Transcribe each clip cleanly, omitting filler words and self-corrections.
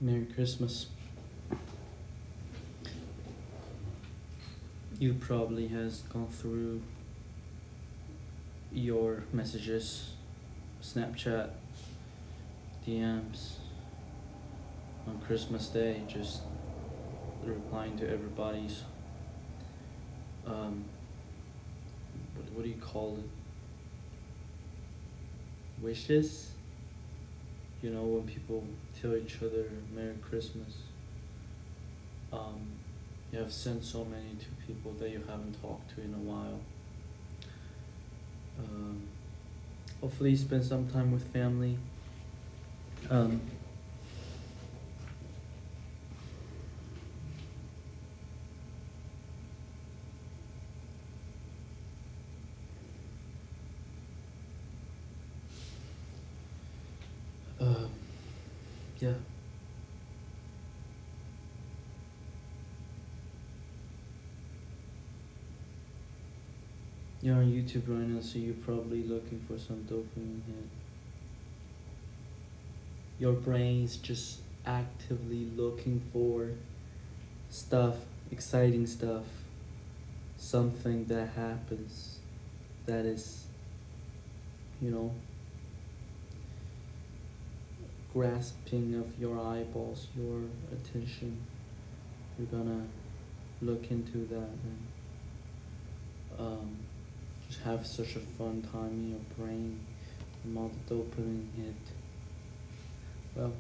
Merry Christmas. You probably has gone through your messages, Snapchat, DMs on Christmas Day, just replying to everybody's um what do you call it? Wishes? You know, when people tell each other Merry Christmas. Um you have sent so many to people that you haven't talked to in a while. Um Hopefully you spend some time with family. Um um yeah. You're on YouTube right now, so you're probably looking for some dopamine hit. Your brain's just actively looking for stuff, exciting stuff, something that happens that is, you know, grasping of your eyeballs, your attention. You're gonna look into that and just have such a fun time in your brain from all the dopamine hit. Well,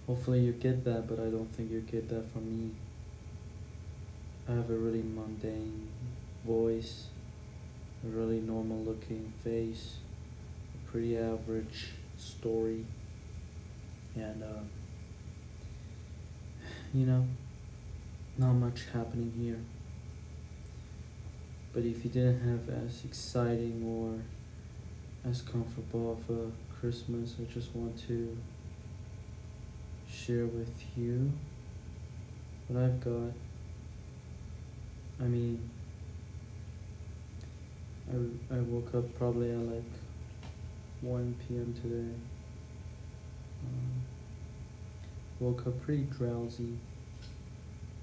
hopefully you get that, but I don't think you get that from me. I have a really mundane voice, a really normal looking face, a pretty average story, and you know, not much happening here. But if you didn't have as exciting or as comfortable of a Christmas, I just want to share with you what I've got. I mean, I woke up probably at like 1 p.m. today. Um, Woke up pretty drowsy.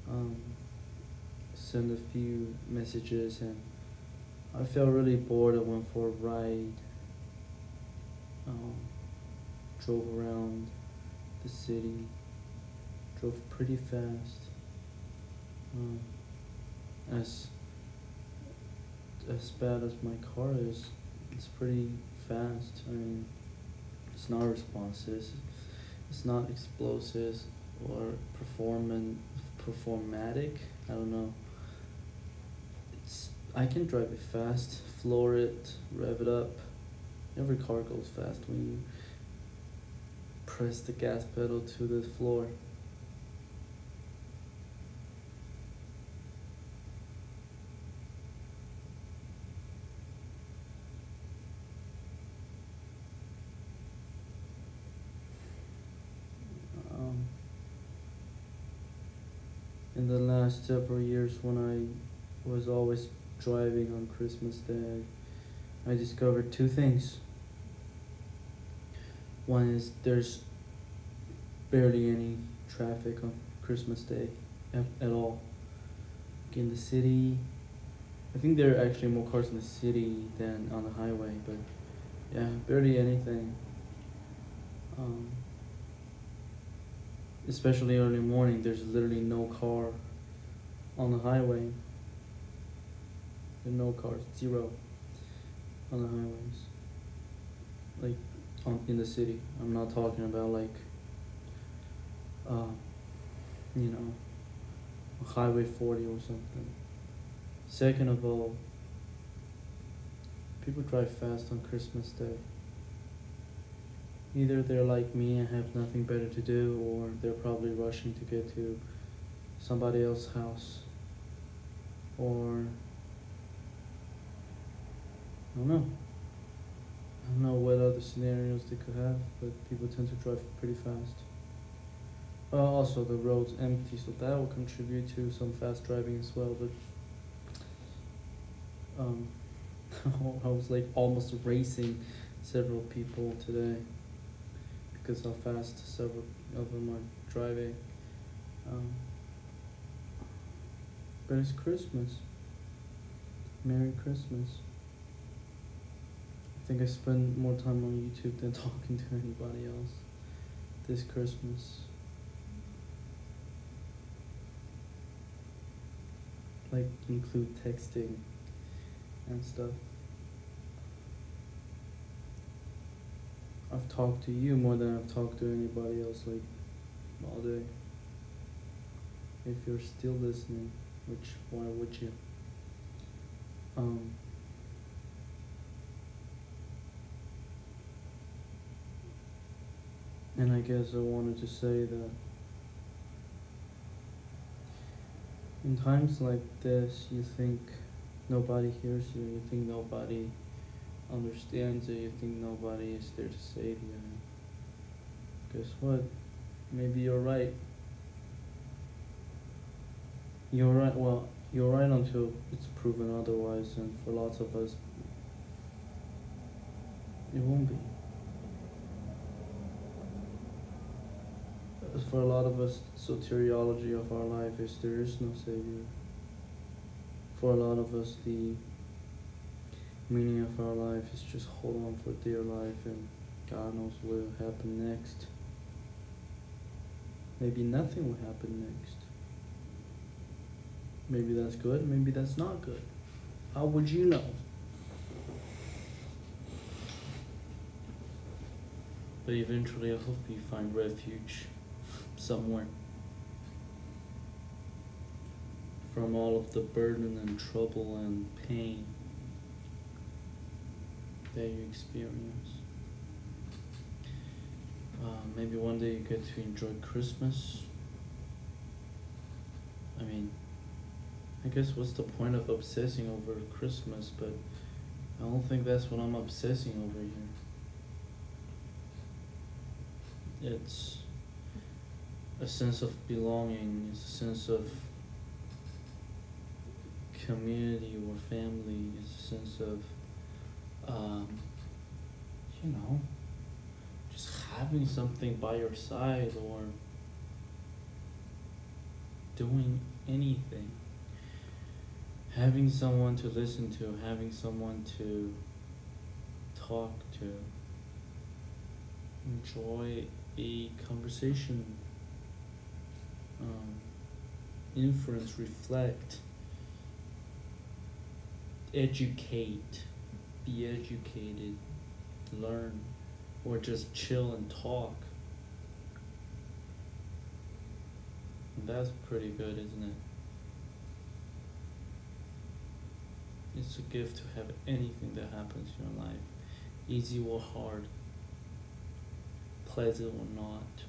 Um, Sent a few messages and I felt really bored. I went for a ride. Um, Drove around the city. Drove pretty fast. Um, as bad as my car is, it's pretty fast. I mean, it's not responsive. It's not explosive or performatic. I don't know. I can drive it fast, floor it, rev it up. Every car goes fast when you press the gas pedal to the floor. Um, in the last several years, when I was always driving on Christmas Day, I discovered two things. One is there's barely any traffic on Christmas Day at all. Like in the city, I think there are actually more cars in the city than on the highway, but yeah, barely anything. Um, Especially early morning, there's literally no car on the highway. There are no cars, zero on the highways. Like in the city. I'm not talking about like, uh, you know, Highway 40 or something. Second of all, people drive fast on Christmas Day. Either they're like me and have nothing better to do, or they're probably rushing to get to somebody else's house. Or, I don't know. I don't know what other scenarios they could have, but people tend to drive pretty fast. Also, the road's empty, so that will contribute to some fast driving as well. But um, I was like almost racing several people today because how fast several of them are driving. Um, but it's Christmas. Merry Christmas. I think I spend more time on YouTube than talking to anybody else this Christmas. Like, include texting and stuff. I've talked to you more than I've talked to anybody else, like, all day. If you're still listening, which, why would you? And I guess I wanted to say that in times like this, you think nobody hears you, you think nobody understands you, you think nobody is there to save you. Guess what? Maybe you're right. You're right, well, you're right until it's proven otherwise, and for lots of us, it won't be. For a lot of us, soteriology of our life is there is no savior. For a lot of us, the meaning of our life is just hold on for dear life, and God knows what will happen next. Maybe nothing will happen next. Maybe that's good, maybe that's not good. How would you know? But eventually I hope you find refuge somewhere from all of the burden and trouble and pain that you experience. Maybe one day you get to enjoy Christmas. I mean, I guess what's the point of obsessing over Christmas, but I don't think that's what I'm obsessing over here. It's a sense of belonging, it's a sense of community or family, it's a sense of, just having something by your side or doing anything. Having someone to listen to, having someone to talk to, enjoy a conversation, inference, reflect, educate, be educated, learn, or just chill and talk. And that's pretty good, isn't it? It's a gift to have anything that happens in your life, easy or hard, pleasant or not,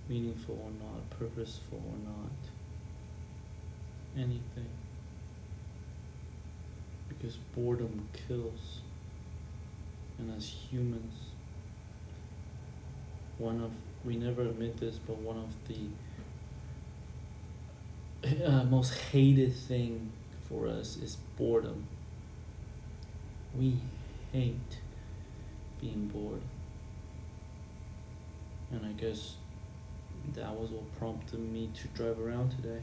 meaningful or not, purposeful or not, anything. Because boredom kills. And as humans, we never admit this, but one of the most hated thing for us is boredom. We hate being bored. And I guess that was what prompted me to drive around today.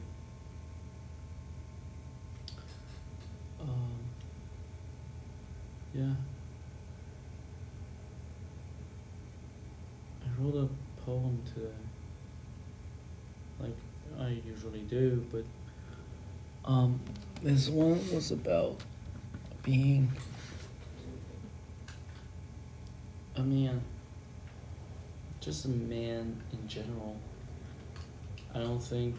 Yeah. I wrote a poem today, like I usually do, but this one was about being a man, just a man in general. I don't think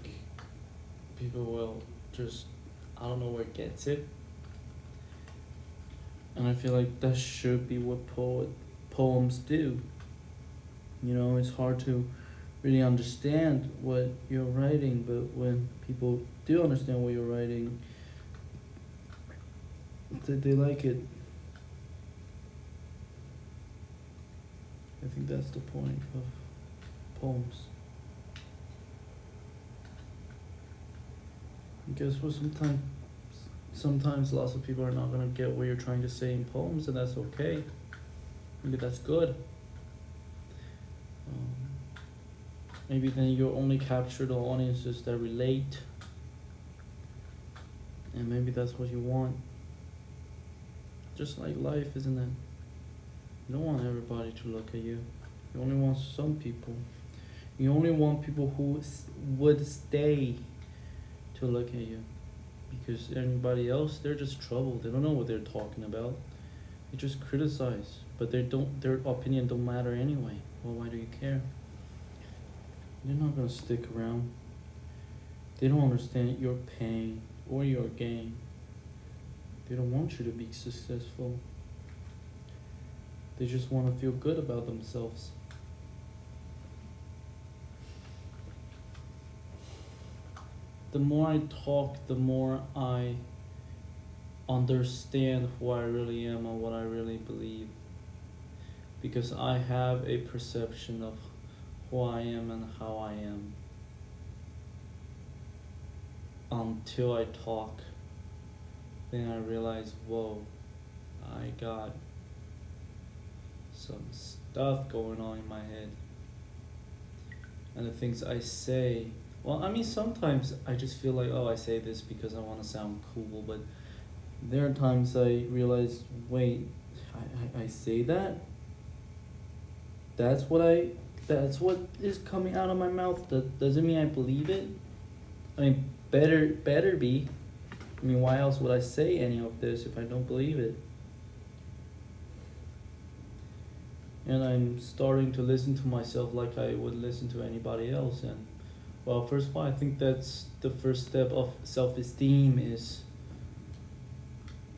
people will just, I don't know where it gets it. And I feel like that should be what poems do. You know, it's hard to really understand what you're writing, but when people do understand what you're writing, they like it. I think that's the point of poems. And guess what? Sometimes lots of people are not gonna get what you're trying to say in poems, and that's okay. Maybe that's good. Um, Maybe then you only capture the audiences that relate, and maybe that's what you want. Just like life, isn't it? You don't want everybody to look at you. You only want some people. You only want people who would stay to look at you. Because anybody else, they're just trouble. They don't know what they're talking about. They just criticize, but they don't. Their opinion don't matter anyway. Well, why do you care? They're not gonna stick around. They don't understand your pain or your gain. They don't want you to be successful. They just want to feel good about themselves. The more I talk, the more I understand who I really am and what I really believe. Because I have a perception of who I am and how I am. Until I talk, then I realize, whoa, I got some stuff going on in my head. And the things I say, well, I mean, sometimes I just feel like, oh, I say this because I want to sound cool, but there are times I realize, wait, I say that? That's what is coming out of my mouth? That doesn't mean I believe it? I mean, better be. I mean, why else would I say any of this if I don't believe it? And I'm starting to listen to myself like I would listen to anybody else. And well, first of all, I think that's the first step of self-esteem is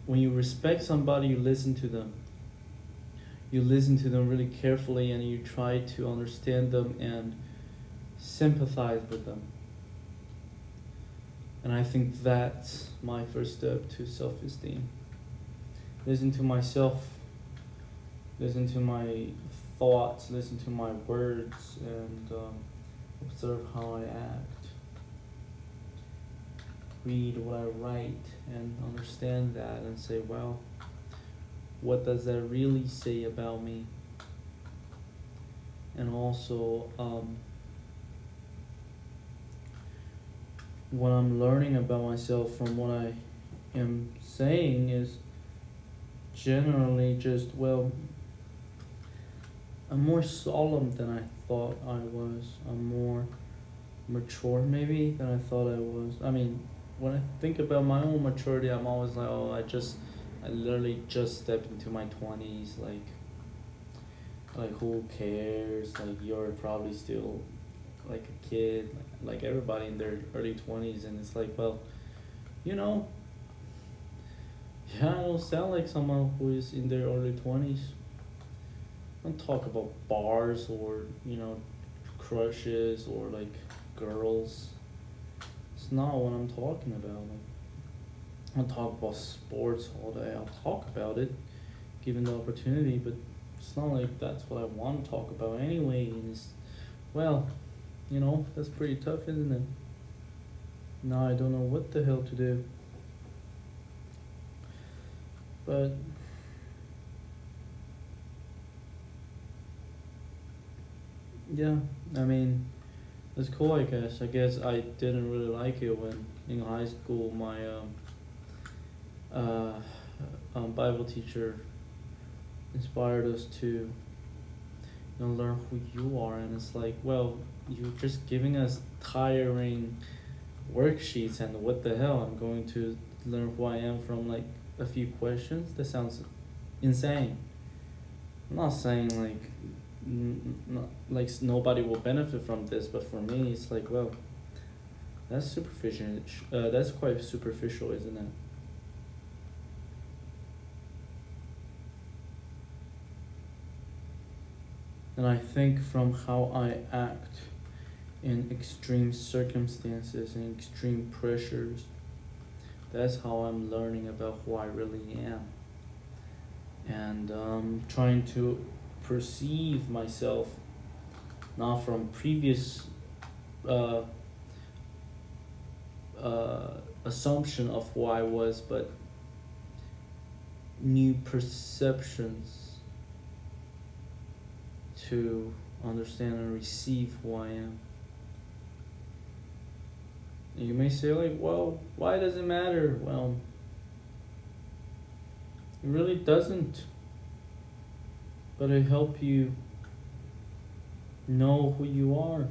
when you respect somebody, you listen to them. You listen to them really carefully and you try to understand them and sympathize with them. And I think that's my first step to self-esteem. Listen to myself, listen to my thoughts, listen to my words, and observe how I act. Read what I write and understand that and say, well, what does that really say about me? And also, what I'm learning about myself from what I am saying is generally just, well, I'm more solemn than I thought I was. I'm more mature maybe than I thought I was. I mean, when I think about my own maturity, I'm always like, oh, I literally just stepped into my 20s, like who cares? Like you're probably still like a kid, like everybody in their early 20s, and it's like, well, you know, yeah, I don't sound like someone who is in their early 20s. I don't talk about bars or, crushes or like girls. It's not what I'm talking about. Like, I don't talk about sports all day. I'll talk about it given the opportunity, but it's not like that's what I want to talk about anyway. And it's, well, that's pretty tough, isn't it? Now I don't know what the hell to do. But yeah, I mean, it's cool, I guess. I guess I didn't really like it when in high school my Bible teacher inspired us to learn who you are, and it's like, well, you're just giving us tiring worksheets, and what the hell, I'm going to learn who I am from like a few questions? That sounds insane. I'm not saying like nobody will benefit from this, but for me it's like, well, that's superficial. That's quite superficial, isn't it? And I think from how I act in extreme circumstances and extreme pressures, that's how I'm learning about who I really am. And trying to perceive myself not from previous assumption of who I was, but new perceptions to understand and receive who I am. And you may say, like, well, why does it matter? Well, it really doesn't. But it helps you know who you are.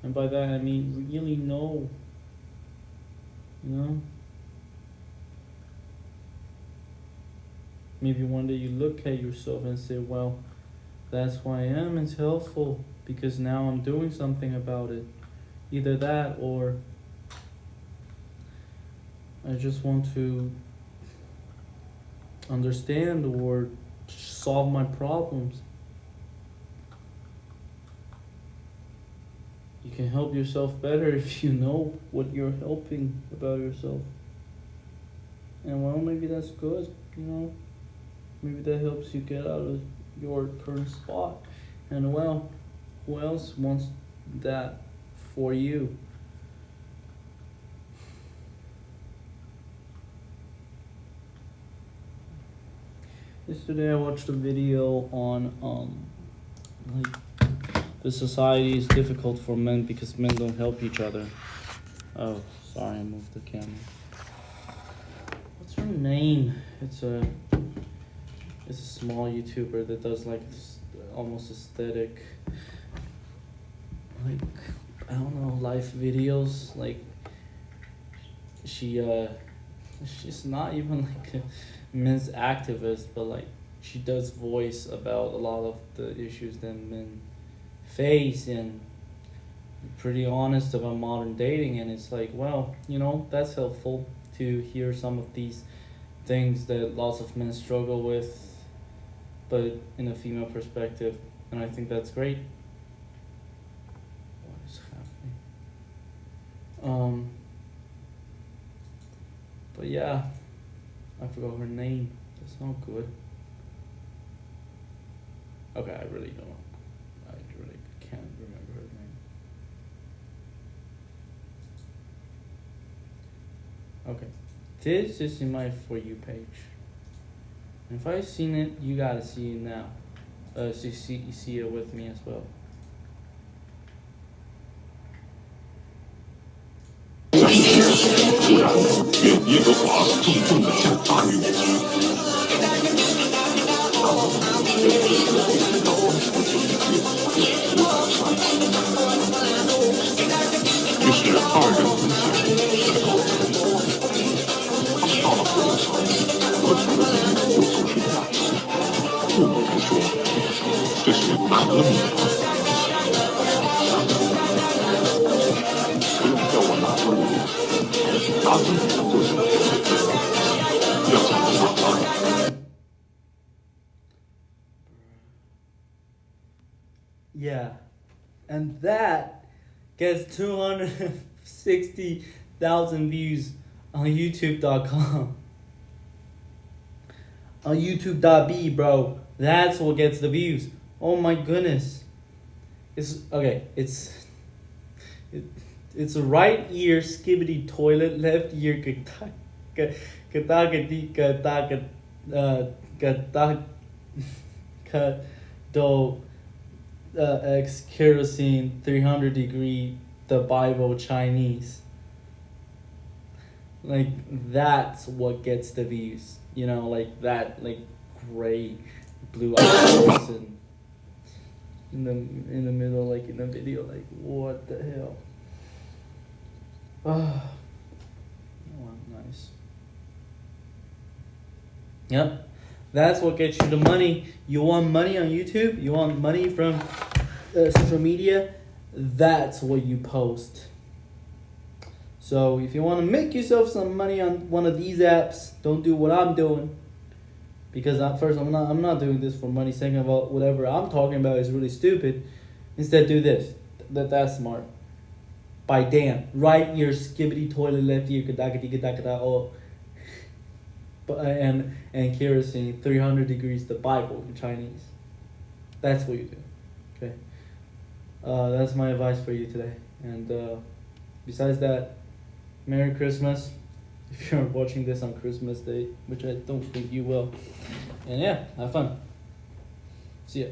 And by that I mean really know. You know? Maybe one day you look at yourself and say, well, that's who I am. It's helpful because now I'm doing something about it. Either that or I just want to understand or solve my problems. You can help yourself better if you know what you're helping about yourself. And well, maybe that's good, you know. Maybe that helps you get out of your current spot. And well, who else wants that for you? Yesterday I watched a video on like the society is difficult for men because men don't help each other. Oh, sorry, I moved the camera. What's her name? It's a small YouTuber that does like this almost aesthetic, like, I don't know, life videos. Like she's not even like a men's activist, but like she does voice about a lot of the issues that men face and pretty honest about modern dating. And it's like, well, you know, that's helpful to hear some of these things that lots of men struggle with, but in a female perspective, and I think that's great. What is happening? But yeah, I forgot her name. That's not good. Okay, I really don't know. I really can't remember her name. Okay, this is in my For You page. If I've seen it, you gotta see it now. See it with me as well. Yeah, and that gets 260,000 views on YouTube.com. On YouTube.b, bro. That's what gets the views. Oh my goodness. It's okay. It's right ear skibbity toilet, left ear X kerosene 300-degree the Bible Chinese. Like that's what gets the views. You know, like that, like gray blue eyed person in the middle, like in the video, like what the hell? Oh, nice. Yep, that's what gets you the money. You want money on YouTube? You want money from social media? That's what you post. So if you want to make yourself some money on one of these apps, don't do what I'm doing. Because I'm not doing this for money. Second of all, whatever I'm talking about is really stupid. Instead, do this. That's smart. By damn, right ear skibbity toilet, left ear kadakada oh. And kerosene 300 degrees the Bible in Chinese. That's what you do. Okay. That's my advice for you today. And besides that, Merry Christmas. If you're watching this on Christmas Day, which I don't think you will. And yeah, have fun. See ya.